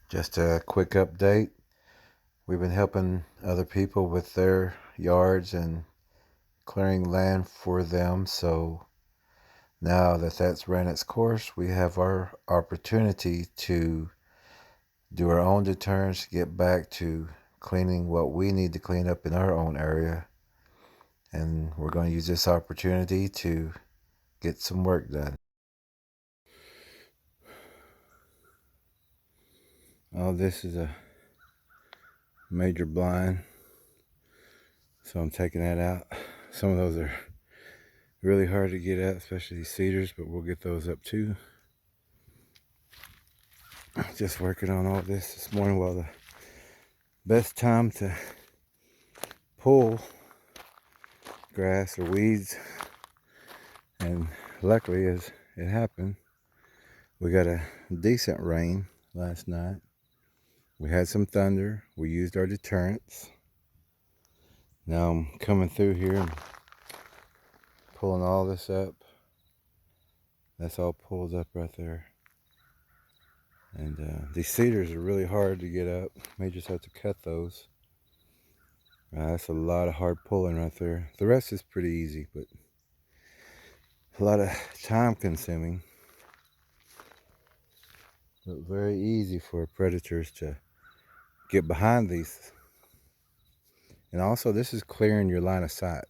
Just a quick update. We've been helping other people with their yards and clearing land for them. So now that that's ran its course, we have our opportunity to do our own deterrence, get back to cleaning what we need to clean up in our own area. And we're going to use this opportunity to get some work done. Oh, this is a major blind, so I'm taking that out. Some of those are really hard to get at, especially these cedars, but we'll get those up too. Just working on all this morning. Well, the best time to pull grass or weeds, and luckily as it happened, we got a decent rain last night. We had some thunder. We used our deterrents. Now I'm coming through here and pulling all this up. That's all pulled up right there. And these cedars are really hard to get up. May just have to cut those. That's a lot of hard pulling right there. The rest is pretty easy, but a lot of time consuming. But very easy for predators to get behind these. And also, this is clearing your line of sight.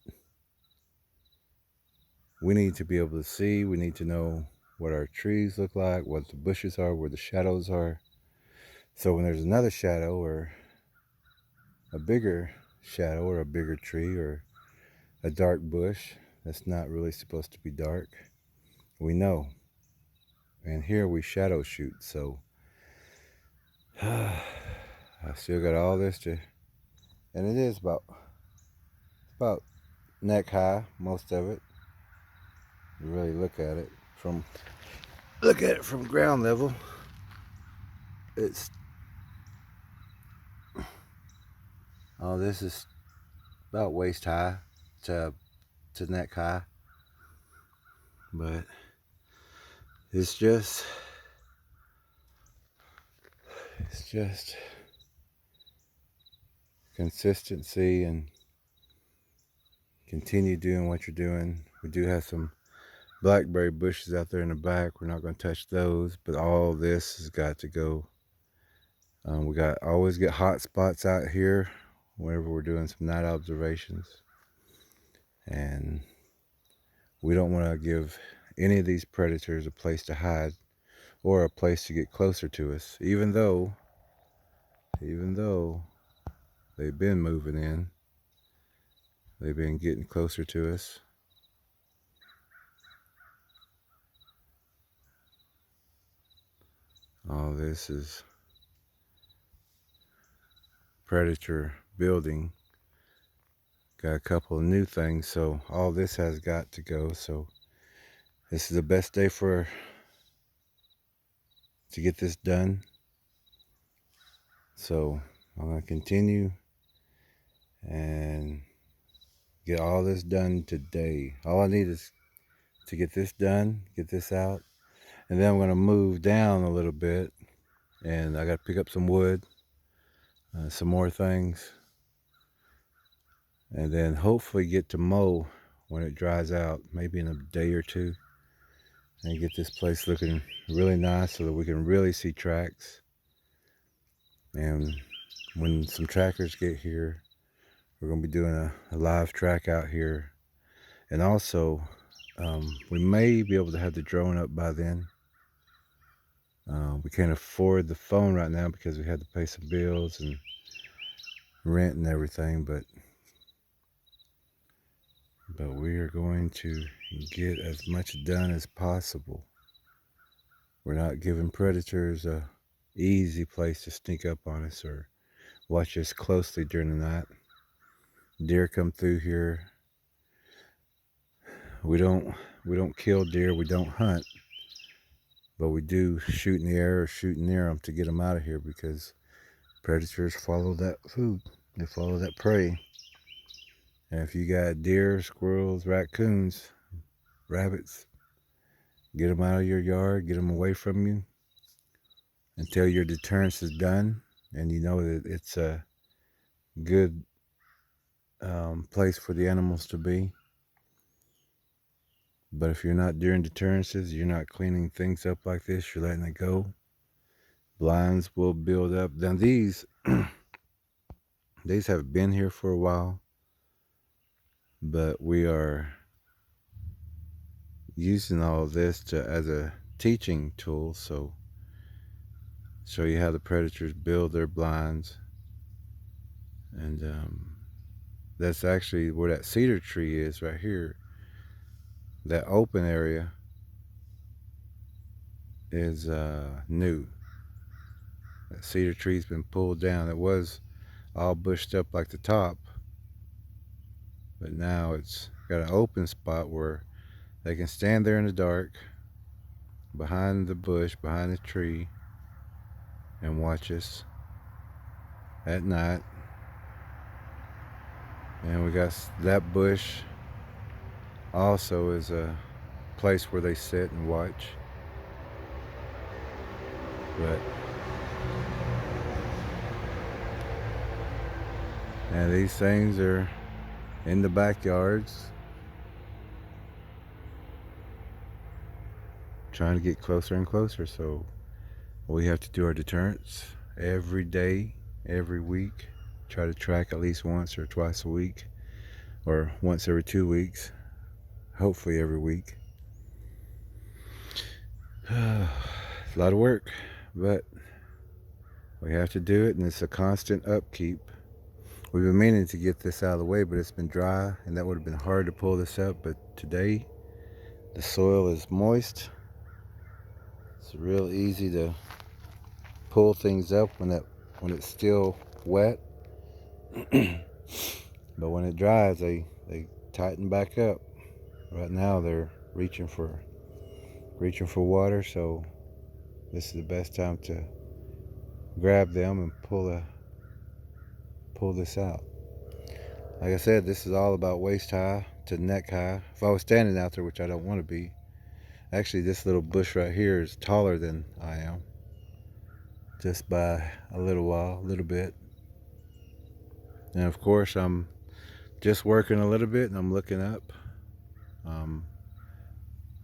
We need to be able to see. We need to know what our trees look like, what the bushes are, where the shadows are. So when there's another shadow or a bigger shadow or a bigger tree or a dark bush that's not really supposed to be dark, we know. And here we shadow shoot, so I still got all this to, and it is about neck high, most of it. You really look at it from ground level. It's all this is about waist high to neck high, but it's just consistency and continue doing what you're doing. We do have some blackberry bushes out there in the back. We're not going to touch those, but all this has got to go. We always get hot spots out here whenever we're doing some night observations, and we don't want to give any of these predators a place to hide or a place to get closer to us, even though they've been moving in. They've been getting closer to us. All this is predator building. Got a couple of new things, so all this has got to go. So this is the best day to get this done. So I'm going to continue and get all this done today. All I need is to get this done, get this out, and then I'm going to move down a little bit, and I got to pick up some wood, some more things, and then hopefully get to mow when it dries out, maybe in a day or two, and get this place looking really nice so that we can really see tracks. And when some trackers get here, we're going to be doing a live track out here. And also, we may be able to have the drone up by then. We can't afford the phone right now because we had to pay some bills and rent and everything, but we are going to get as much done as possible. We're not giving predators a easy place to sneak up on us or watch us closely during the night. Deer come through here. We don't kill deer, we don't hunt, but we do shoot in the air or shoot near them to get them out of here, because predators follow that food. They follow that prey. And if you got deer, squirrels, raccoons, rabbits, get them out of your yard, get them away from you, until your deterrence is done and you know that it's a good place for the animals to be. But if you're not doing deterrences, you're not cleaning things up like this, you're letting it go, blinds will build up. Now these have been here for a while, but we are using all of this as a teaching tool, so show you how the predators build their blinds. And that's actually where that cedar tree is right here. That open area is new. That cedar tree's been pulled down. It was all bushed up like the top, but now it's got an open spot where they can stand there in the dark behind the bush, behind the tree, and watch us at night. And we got that bush also is a place where they sit and watch. But and these things are in the backyards trying to get closer and closer. So we have to do our deterrence every day, every week. Try to track at least once or twice a week, or once every 2 weeks, hopefully every week. It's a lot of work, but we have to do it, and it's a constant upkeep. We've been meaning to get this out of the way, but it's been dry, and that would have been hard to pull this up. But today, the soil is moist. It's real easy to pull things up when it's still wet. But when it dries, they tighten back up. Right now, they're reaching for water, so this is the best time to grab them and pull this out. Like I said, this is all about waist high to neck high. If I was standing out there, which I don't want to be, actually this little bush right here is taller than I am, just by a little bit. And of course I'm just working a little bit and I'm looking up,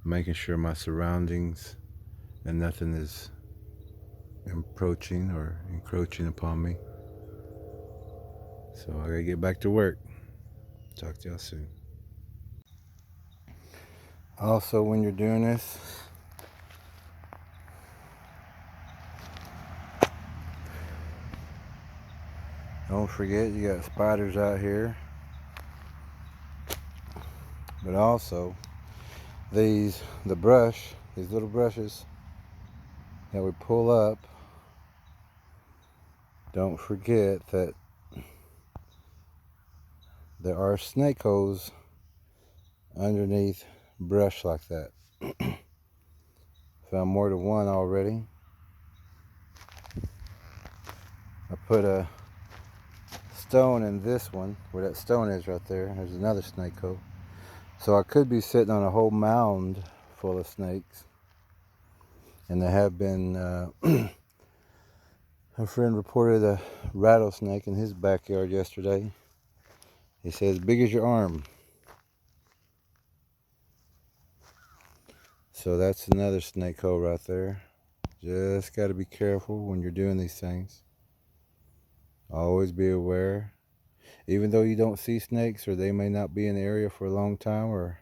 making sure my surroundings and nothing is encroaching upon me. So I gotta get back to work. Talk to y'all soon. Also, when you're doing this, don't forget you got spiders out here. But also, these little brushes that we pull up, don't forget that there are snake holes underneath brush like that. Found more than one already. I put a stone in this one, where that stone is right there. There's another snake hole. So I could be sitting on a whole mound full of snakes. And there have been, a friend reported a rattlesnake in his backyard yesterday. He says, big as your arm. So that's another snake hole right there. Just got to be careful when you're doing these things. Always be aware. Even though you don't see snakes, or they may not be in the area for a long time, or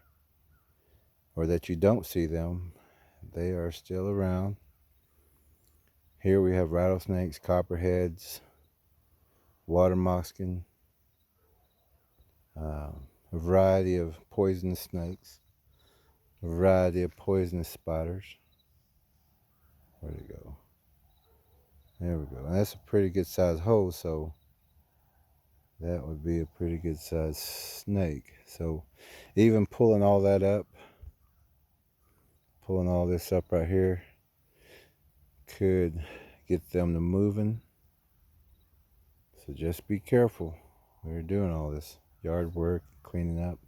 that you don't see them, they are still around. Here we have rattlesnakes, copperheads, water moccasin, a variety of poisonous snakes, a variety of poisonous spiders. Where'd it go? There we go. And that's a pretty good sized hole, so that would be a pretty good sized snake. So even pulling all that up, pulling all this up right here, could get them to moving. So just be careful when you're doing all this yard work, cleaning up.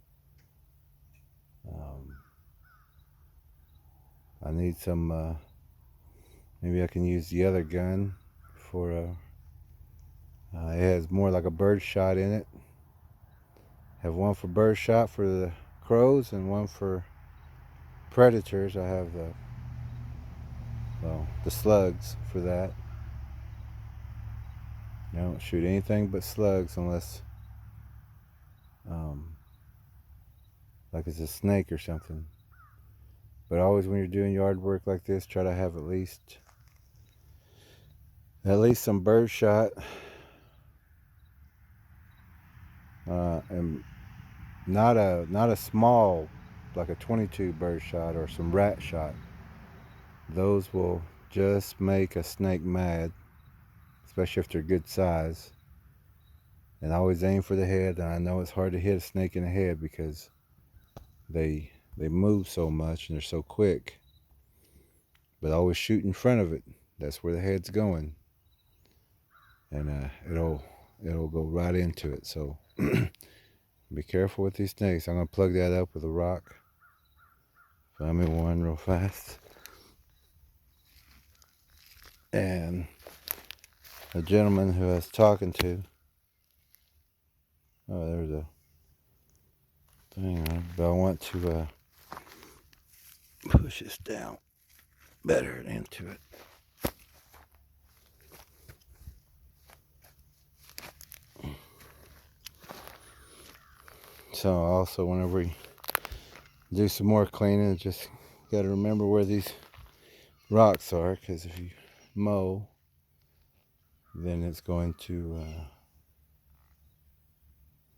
I need some Maybe I can use the other gun for it has more like a bird shot in it. Have one for bird shot for the crows and one for predators. I have the slugs for that. You don't shoot anything but slugs unless like it's a snake or something. But always when you're doing yard work like this, try to have at least some bird shot, and not a small, like a 22 bird shot or some rat shot. Those will just make a snake mad, especially if they're good size. And I always aim for the head, and I know it's hard to hit a snake in the head because they move so much and they're so quick. But always shoot in front of it. That's where the head's going, and it'll go right into it. So be careful with these snakes. I'm gonna plug that up with a rock. Find me one real fast. And a gentleman who I was talking to. Oh, there's a thing on it, but I want to push this down better into it. So also whenever we do some more cleaning, just got to remember where these rocks are, because if you mow, then it's going to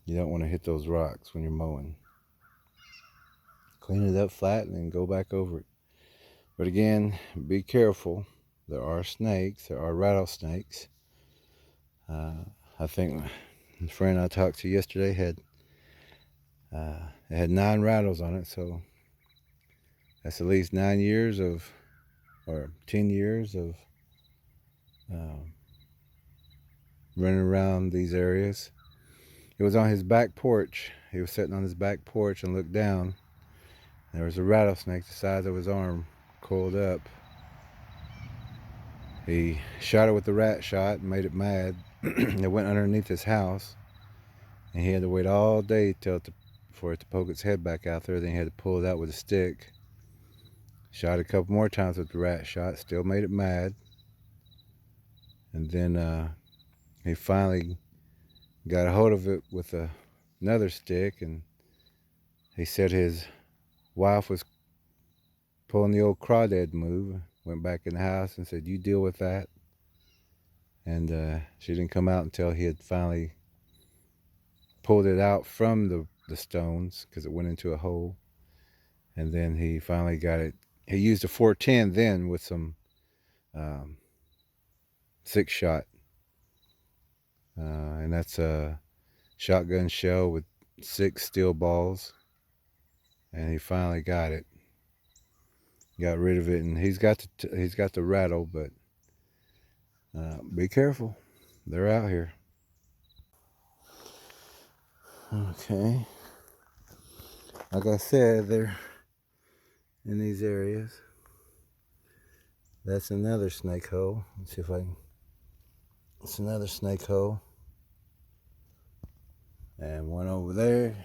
you don't want to hit those rocks when you're mowing. Clean it up flat and then go back over it. But again, be careful. There are snakes. There are rattlesnakes. I think the friend I talked to yesterday had it had 9 rattles on it, so that's at least 9 years of, or 10 years of running around these areas. It was on his back porch. He was sitting on his back porch and looked down. There was a rattlesnake the size of his arm coiled up. He shot it with the rat shot and made it mad. It went underneath his house, and he had to wait all day for it to poke its head back out there. Then he had to pull it out with a stick. Shot a couple more times with the rat shot, still made it mad. And then he finally got a hold of it with another stick, and he said his wife was pulling the old crawdad move. Went back in the house and said, "You deal with that." And she didn't come out until he had finally pulled it out from the stones, because it went into a hole. And then he finally got it. He used a 410 then with some 6-shot. And that's a shotgun shell with 6 steel balls. And he finally got it. Got rid of it, and he's got the rattle, but be careful. They're out here. Okay. Like I said, they're in these areas. That's another snake hole. Let's see if I can. It's another snake hole. And one over there.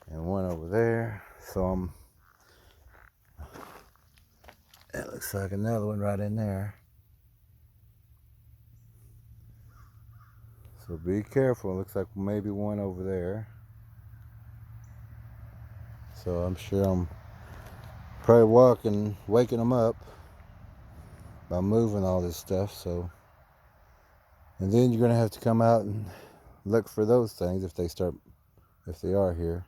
And one over there. So that looks like another one right in there. So be careful. It looks like maybe one over there. So I'm sure I'm probably waking them up by moving all this stuff. So, and then you're gonna have to come out and look for those things if they are here.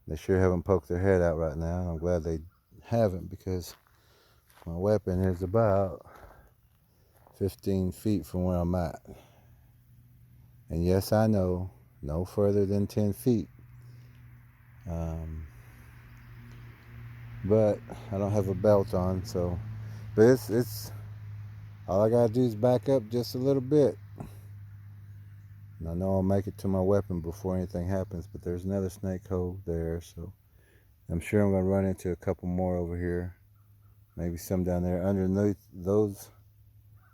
They sure haven't poked their head out right now. I'm glad they haven't, because my weapon is about 15 feet from where I'm at. And yes, I know, no further than 10 feet. But I don't have a belt on, so, but it's all I gotta do is back up just a little bit. And I know I'll make it to my weapon before anything happens, but there's another snake hole there, so I'm sure I'm gonna run into a couple more over here Maybe some down there underneath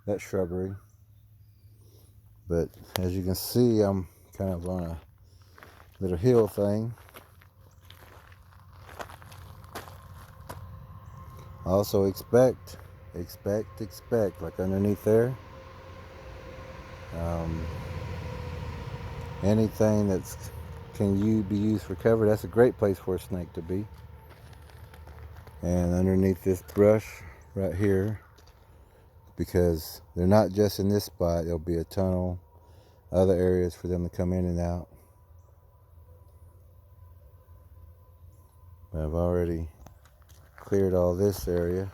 that shrubbery. But as you can see, I'm kind of on a little hill thing. Also expect, like underneath there, anything that's be used for cover, that's a great place for a snake to be. And underneath this brush right here, because they're not just in this spot, there'll be a tunnel, other areas for them to come in and out. I've already cleared all this area.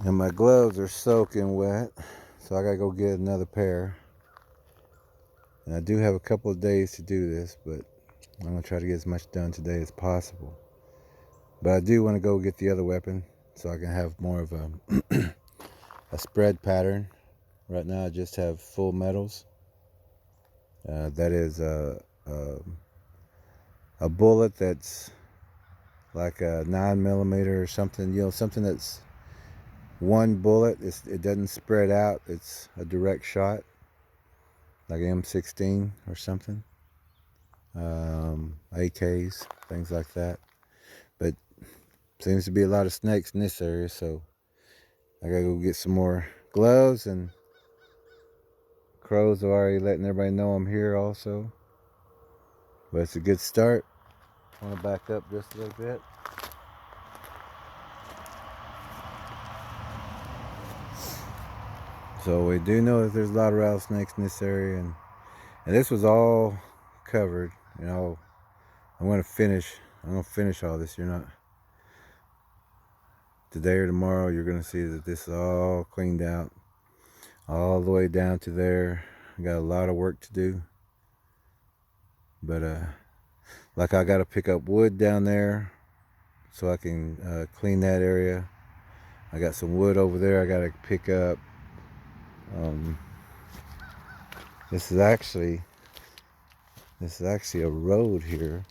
And my gloves are soaking wet, so I gotta go get another pair. And I do have a couple of days to do this, but I'm gonna try to get as much done today as possible. But I do want to go get the other weapon so I can have more of a spread pattern. Right now I just have full metals. That is a bullet that's like a 9mm or something, something that's one bullet. It doesn't spread out. It's a direct shot, like an M16 or something. AKs, things like that. But seems to be a lot of snakes in this area, so I gotta go get some more gloves. And crows are already letting everybody know I'm here also. But it's a good start. I want to back up just a little bit. So we do know that there's a lot of rattlesnakes in this area, and this was all covered. I'm gonna finish all this. You're not today or tomorrow. You're gonna see that this is all cleaned out, all the way down to there. I got a lot of work to do, but like I got to pick up wood down there so I can clean that area. I got some wood over there I got to pick up. This is actually a road here,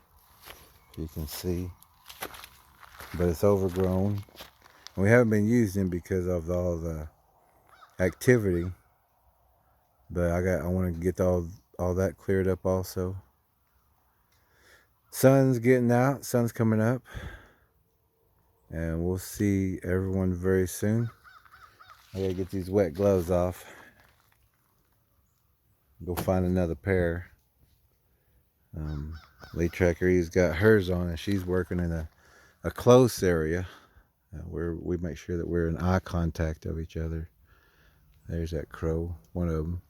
you can see, but it's overgrown. And we haven't been using because of all the activity, but I want to get all that cleared up also. Sun's getting out, sun's coming up, and we'll see everyone very soon. I gotta get these wet gloves off, go find another pair. Lee Trackery's got hers on, and she's working in a close area where we make sure that we're in eye contact of each other. There's that crow, one of them.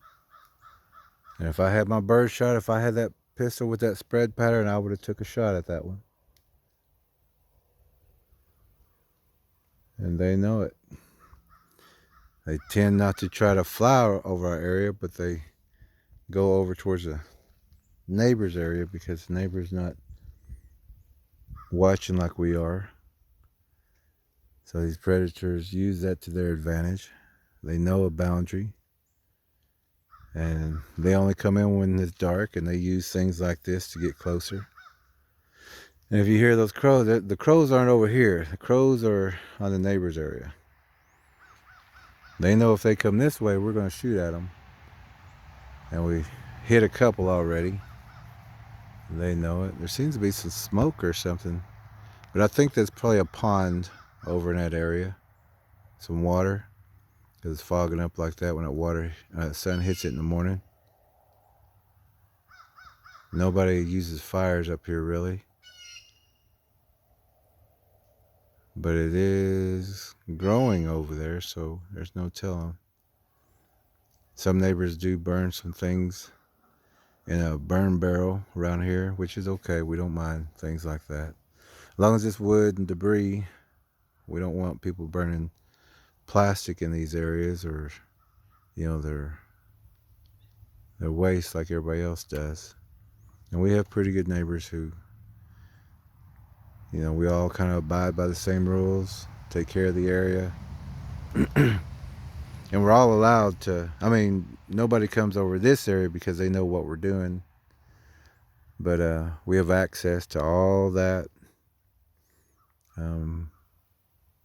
And if I had my bird shot, if I had that pistol with that spread pattern, I would have took a shot at that one. And they know it. They tend not to try to fly over our area, but they go over towards the neighbor's area because the neighbor's not watching like we are. So these predators use that to their advantage. They know a boundary, and they only come in when it's dark, and they use things like this to get closer. And if you hear those crows, the crows aren't over here. The crows are on the neighbor's area. They know if they come this way, we're going to shoot at them. And we hit a couple already. They know it. There seems to be some smoke or something, but I think that's probably a pond over in that area. Some water, because it's fogging up like that when the sun hits it in the morning. Nobody uses fires up here really, but it is growing over there, so there's no telling. Some neighbors do burn some things in a burn barrel around here, which is okay. We don't mind things like that. As long as it's wood and debris, we don't want people burning plastic in these areas, or their waste like everybody else does. And we have pretty good neighbors who, we all kind of abide by the same rules, take care of the area. And we're all allowed to, nobody comes over this area because they know what we're doing. But we have access to all that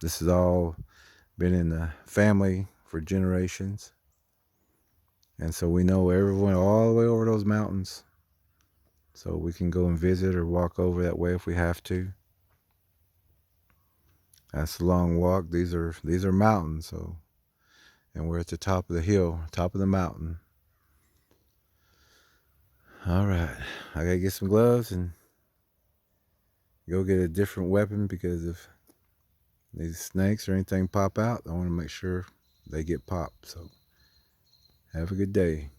This has all been in the family for generations. And so we know everyone all the way over those mountains. So we can go and visit or walk over that way if we have to. That's a long walk. These are mountains, so, and we're at the top of the hill, top of the mountain. All right, I gotta get some gloves and go get a different weapon, because if these snakes or anything pop out, I want to make sure they get popped. So have a good day.